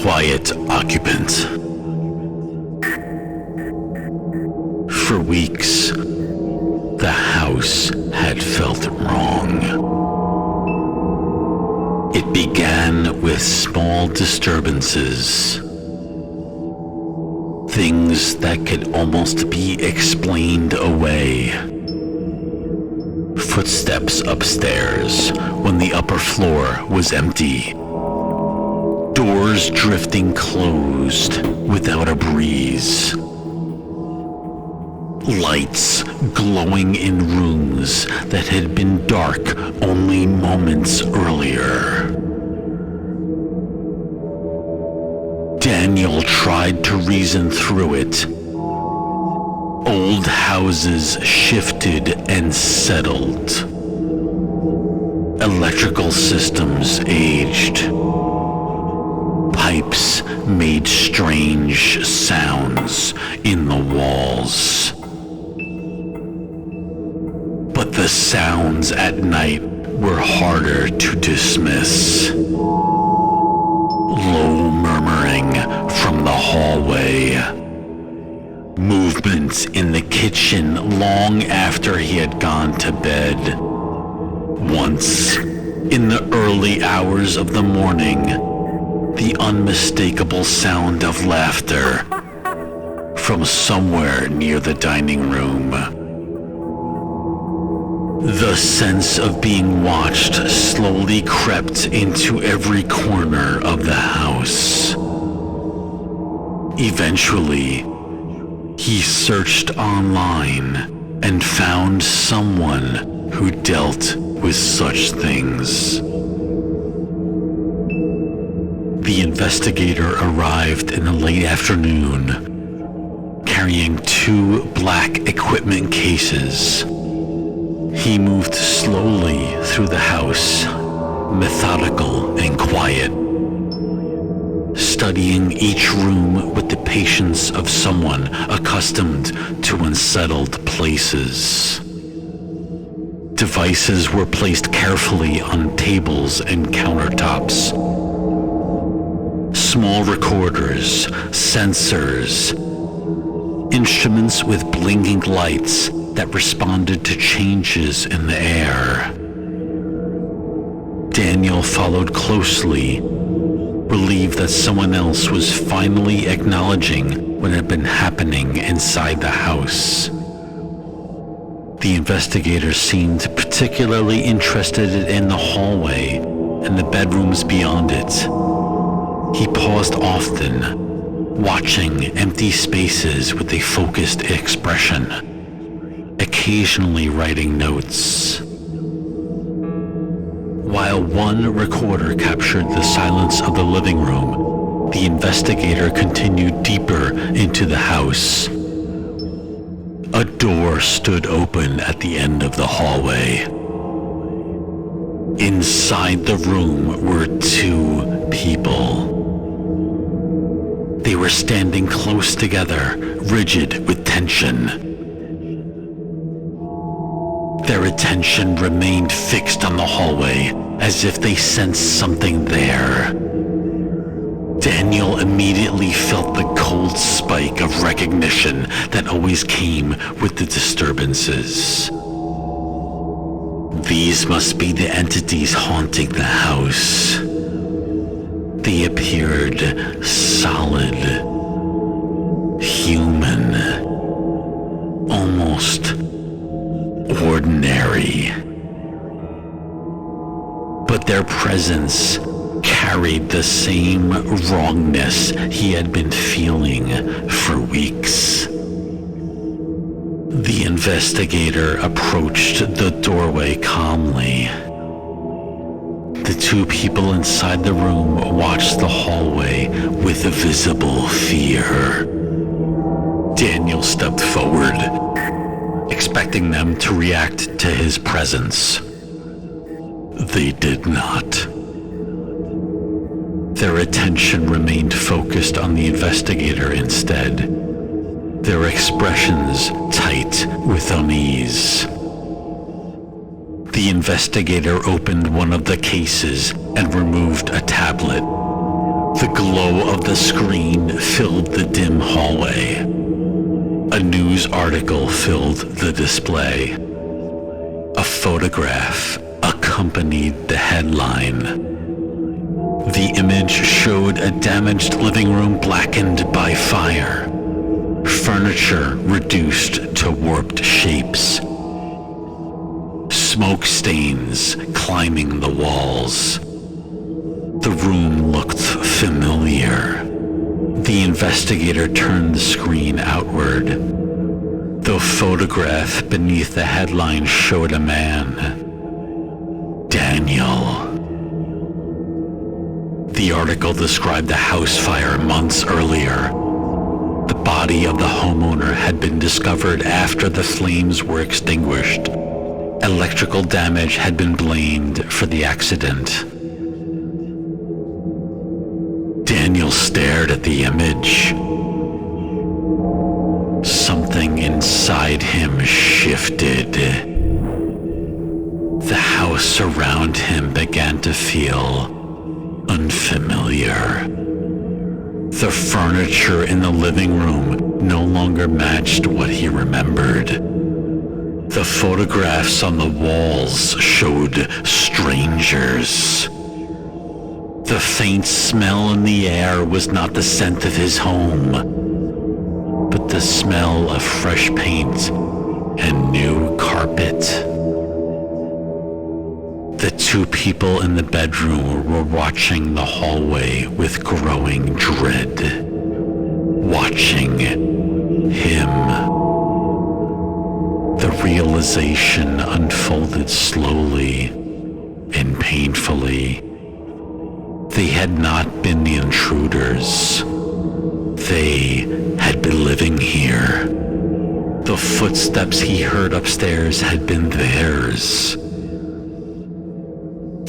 Quiet Occupant. For weeks, the house had felt wrong. It began with small disturbances. Things that could almost be explained away. Footsteps upstairs when the upper floor was empty. Doors drifting closed without a breeze. Lights glowing in rooms that had been dark only moments earlier. Daniel tried to reason through it. Old houses shifted and settled. Electrical systems aged. Pipes made strange sounds in the walls. But the sounds at night were harder to dismiss. Low murmuring from the hallway. Movement in the kitchen long after he had gone to bed. Once, in the early hours of the morning, the unmistakable sound of laughter from somewhere near the dining room. The sense of being watched slowly crept into every corner of the house. Eventually, he searched online and found someone who dealt with such things. The investigator arrived in the late afternoon, carrying 2 black equipment cases. He moved slowly through the house, methodical and quiet, studying each room with the patience of someone accustomed to unsettled places. Devices were placed carefully on tables and countertops. Small recorders, sensors, instruments with blinking lights that responded to changes in the air. Daniel followed closely, relieved that someone else was finally acknowledging what had been happening inside the house. The investigator seemed particularly interested in the hallway and the bedrooms beyond it. He paused often, watching empty spaces with a focused expression, occasionally writing notes. While one recorder captured the silence of the living room, the investigator continued deeper into the house. A door stood open at the end of the hallway. Inside the room were 2 people. They were standing close together, rigid with tension. Their attention remained fixed on the hallway, as if they sensed something there. Daniel immediately felt the cold spike of recognition that always came with the disturbances. These must be the entities haunting the house. They appeared solid, human, almost ordinary. But their presence carried the same wrongness he had been feeling for weeks. The investigator approached the doorway calmly. The 2 people inside the room watched the hallway with visible fear. Daniel stepped forward, expecting them to react to his presence. They did not. Their attention remained focused on the investigator instead, their expressions tight with unease. The investigator opened one of the cases and removed a tablet. The glow of the screen filled the dim hallway. A news article filled the display. A photograph accompanied the headline. The image showed a damaged living room blackened by fire, furniture reduced to warped shapes, smoke stains climbing the walls. The room looked familiar. The investigator turned the screen outward. The photograph beneath the headline showed a man. Daniel. The article described the house fire months earlier. The body of the homeowner had been discovered after the flames were extinguished. Electrical damage had been blamed for the accident. Daniel stared at the image. Something inside him shifted. The house around him began to feel unfamiliar. The furniture in the living room no longer matched what he remembered. The photographs on the walls showed strangers. The faint smell in the air was not the scent of his home, but the smell of fresh paint and new carpet. The two people in the bedroom were watching the hallway with growing dread. Watching him. The realization unfolded slowly and painfully. They had not been the intruders. They had been living here. The footsteps he heard upstairs had been theirs.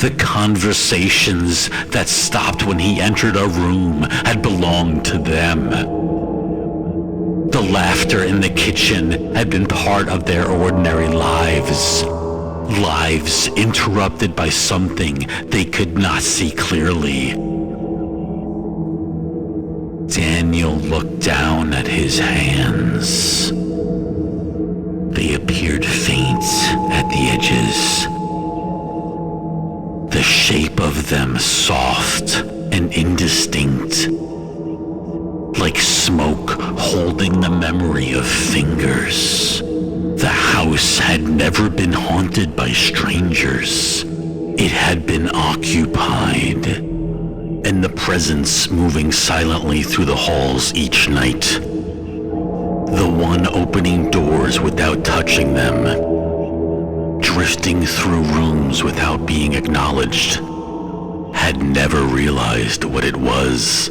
The conversations that stopped when he entered a room had belonged to them. The laughter in the kitchen had been part of their ordinary lives. Lives interrupted by something they could not see clearly. Daniel looked down at his hands. They appeared faint at the edges. The shape of them soft and indistinct, like smoke holding the memory of fingers. The house had never been haunted by strangers. It had been occupied, and the presence moving silently through the halls each night. The one opening doors without touching them, drifting through rooms without being acknowledged, had never realized what it was.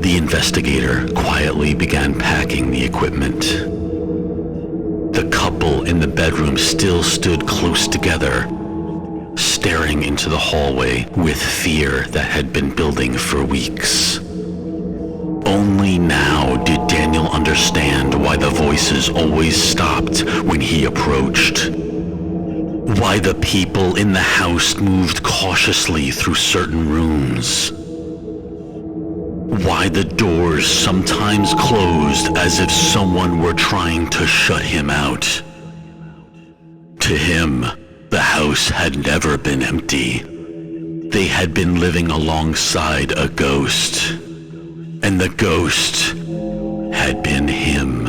The investigator quietly began packing the equipment. The couple in the bedroom still stood close together, staring into the hallway with fear that had been building for weeks. Only now did Daniel understand why the voices always stopped when he approached. Why the people in the house moved cautiously through certain rooms. Why the doors sometimes closed as if someone were trying to shut him out. To him, the house had never been empty. They had been living alongside a ghost, and the ghost had been him.